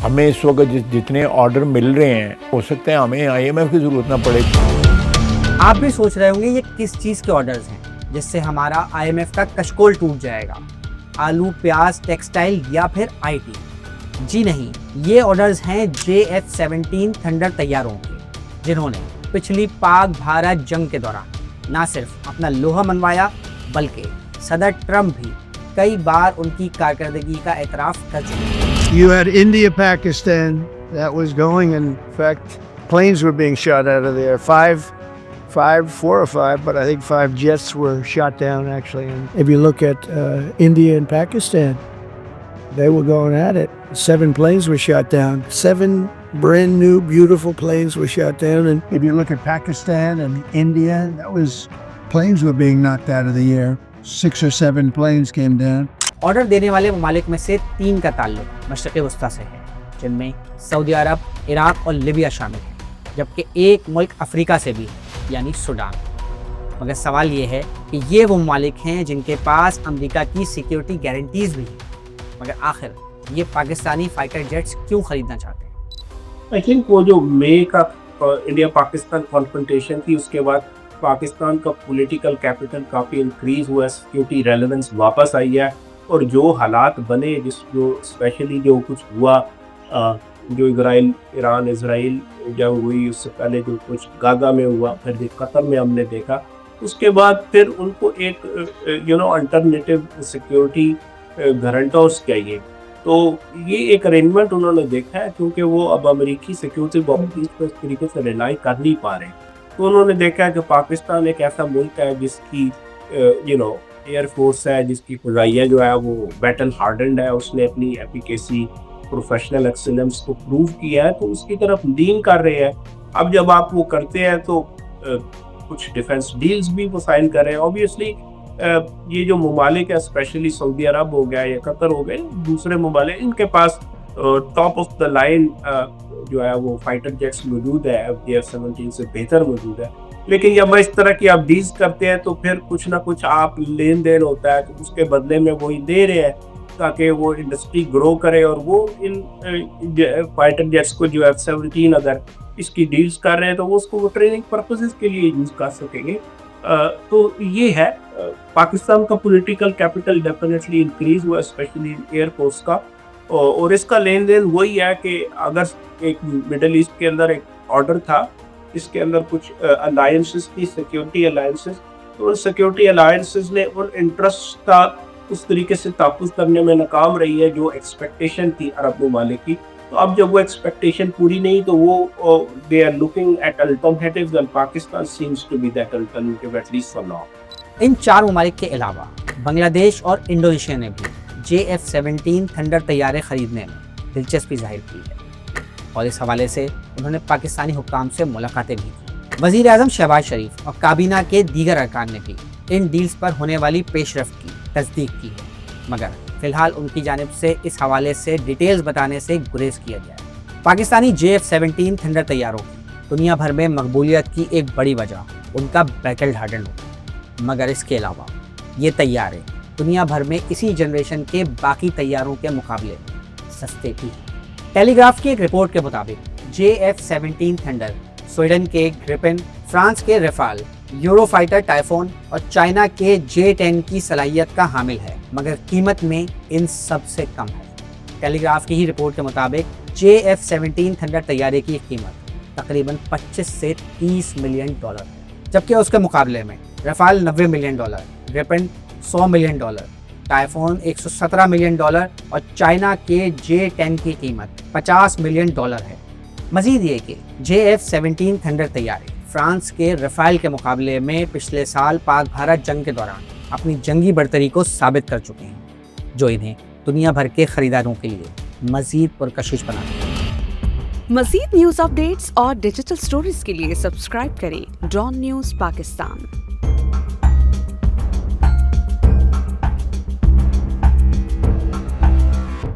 ہمیں اس وقت جتنے آرڈر مل رہے ہیں ہو سکتا ہے ہمیں IMF کی ضرورت نہ پڑے. آپ بھی سوچ رہے ہوں گے یہ کس چیز کے آرڈرز ہیں جس سے ہمارا IMF کا کشکول ٹوٹ جائے گا؟ آلو، پیاز، ٹیکسٹائل یا پھر IT؟ جی نہیں، یہ آرڈرز ہیں JF-17 تھنڈر طیاروں کے، جنہوں نے پچھلی پاک بھارت جنگ کے دوران نہ صرف اپنا لوہا منوایا بلکہ صدر ٹرمپ بھی کئی بار ان کی کارکردگی کا اعتراف کر چکے ہیں. You had India, Pakistan, that was going. In fact, planes were being shot out of there. Four or five, but I think 5 jets were shot down actually. And if you look at India and Pakistan, they were going at it. 7 planes were shot down. 7 brand new, beautiful planes were shot down. And if you look at Pakistan and India, planes were being knocked out of the air. 6 or 7 planes came down. Order دینے والے ممالک میں سے 3 کا تعلق مشرق وسطیٰ سے ہے، جن میں سعودی عرب، عراق اور لیبیا شامل ہیں، جبکہ ایک ملک افریقہ سے بھی ہے، یعنی سوڈان. مگر سوال یہ ہے کہ یہ وہ ممالک ہیں جن کے پاس امریکہ کی سیکیورٹی گارنٹیز بھی ہیں، مگر آخر یہ پاکستانی فائٹر جیٹس کیوں خریدنا چاہتے ہیں؟ I think وہ جو مئی کا انڈیا پاکستان کانفرنٹیشن تھی، اس کے بعد پاکستان کا پولیٹیکل کیپٹل کافی انکریز ہوا ہے، سیکیورٹی ریلیونس واپس آئی ہے، اور جو حالات بنے جو اسپیشلی جو کچھ ہوا، جو اسرائیل جنگ ہوئی، اس سے پہلے جو کچھ گازا میں ہوا، پھر قطر میں ہم نے دیکھا، اس کے بعد پھر ان کو ایک الٹرنیٹیو سیکیورٹی گارنٹرز چاہیے. تو یہ ایک ارینجمنٹ انہوں نے دیکھا ہے، کیونکہ وہ اب امریکی سیکیورٹی باڈیز کو اس طریقے سے ریلائی کر نہیں پا رہے. تو انہوں نے دیکھا کہ پاکستان ایک ایسا ملک ہے جس کی ایئر فورس ہے، جس کی فضائیہ جو ہے وہ بیٹل ہارڈنڈ ہے، اس نے اپنی ایفیکیسی، پروفیشنل ایکسلنس کو پروو کیا ہے، تو اس کی طرف لین کر رہے ہیں. اب جب آپ وہ کرتے ہیں تو کچھ ڈیفنس ڈیلز بھی وہ سائن کر رہے ہیں. اوبیسلی یہ جو ممالک ہے، اسپیشلی سعودی عرب ہو گیا یا قطر ہو گئے، دوسرے ممالک، ان کے پاس ٹاپ آف دا لائن جو ہے وہ فائٹر جیٹس موجود ہے، JF-17 سے بہتر موجود ہے. لیکن جب اس طرح کی آپ ڈیلز کرتے ہیں تو پھر کچھ نہ کچھ آپ لین دین ہوتا ہے، تو اس کے بدلے میں وہی دے رہے ہیں تاکہ وہ انڈسٹری گرو کرے، اور وہ ان فائٹر جیٹس کو جو F-17 اگر اس کی ڈیلز کر رہے ہیں تو وہ اس کو وہ ٹریننگ پرپسز کے لیے یوز کر سکیں گے. تو یہ ہے پاکستان کا پولیٹیکل کیپٹل ڈیفینیٹلی انکریز ہوا، اسپیشلی ایئر فورس کا، اور اس کا لین دین وہی ہے کہ اگر ایک مڈل ایسٹ کے اندر ایک آرڈر تھا، اس کے اندر کچھ الائنسز تھی، سیکیورٹی الائنسز، تو ان سیکیورٹی الائنسز نے ان انٹرسٹ کا اس طریقے سے تحفظ کرنے میں ناکام رہی ہے جو ایکسپیکٹیشن تھی عرب ممالک کی. تو اب جب وہ ایکسپیکٹیشن پوری نہیں، تو وہ they are looking at alternatives and Pakistan seems to be that alternative at least for now. ان 4 ممالک کے علاوہ بنگلہ دیش اور انڈونیشیا نے بھی JF-17 تھنڈر طیارے خریدنے میں دلچسپی ظاہر کی ہے، اور اس حوالے سے انہوں نے پاکستانی حکام سے ملاقاتیں بھی کی. وزیر اعظم شہباز شریف اور کابینہ کے دیگر ارکان نے بھی ان ڈیلز پر ہونے والی پیش رفت کی تصدیق کی ہے، مگر فی الحال ان کی جانب سے اس حوالے سے ڈیٹیلز بتانے سے گریز کیا گیا ہے. پاکستانی JF-17 تھنڈر طیاروں کی دنیا بھر میں مقبولیت کی ایک بڑی وجہ ان کا بیٹل ہارڈنڈ ہوتا ہے، مگر اس کے علاوہ یہ طیارے دنیا بھر میں اسی جنریشن کے باقی طیاروں کے مقابلے میں سستے بھی ہیں. ٹیلی گراف کی ایک رپورٹ کے مطابق JF-17 تھنڈر سویڈن کے گریپن، فرانس کے ریفال، یورو فائٹر ٹائفون اور چائنا کے J-10 کی صلاحیت کا حامل ہے، مگر قیمت میں ان سب سے کم ہے. ٹیلی گراف کی ہی رپورٹ کے مطابق JF-17 تھنڈر طیارے کی قیمت تقریباً 25 سے 30 ملین ڈالر ہے، جبکہ اس کے مقابلے میں Rafale 90 million dollar, Gripen 100 million dollar, Typhoon 117 million dollar اور چائنا کے J-10 کی قیمت 50 ملین ڈالر ہے. مزید یہ کہ JF-17 تھنڈر طیارے فرانس کے رفائل کے مقابلے میں پچھلے سال پاک بھارت جنگ کے دوران اپنی جنگی برتری کو ثابت کر چکے ہیں، جو انہیں دنیا بھر کے خریداروں کے لیے مزید پرکشش بناتے ہیں. مزید نیوز اپ ڈیٹس اور ڈیجیٹل سٹوریز کے لیے سبسکرائب کریں ڈان نیوز پاکستان.